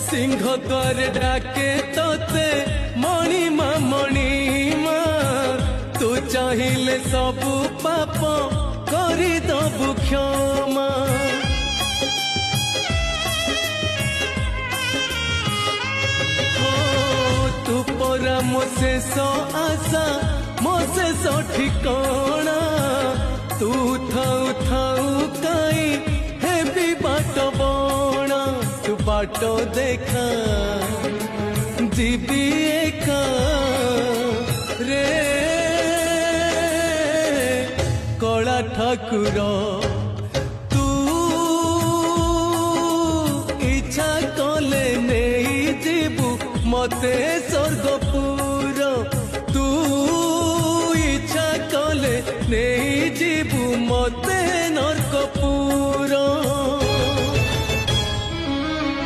सिंह द्वार डाके तोते मणिमा मणिमा तू चाहिए सबू पाप करी दबु क्षमा तू परा मो शेष आशा मो शेष ठिकाना तू थाऊ थाऊ काई हे भी बाट बणा तू बाट देखा जीवी एका रे कला ठाकुर तू इच्छा कले नहीं जीवु मते स्वर्गपुर तू इच्छा कले नहीं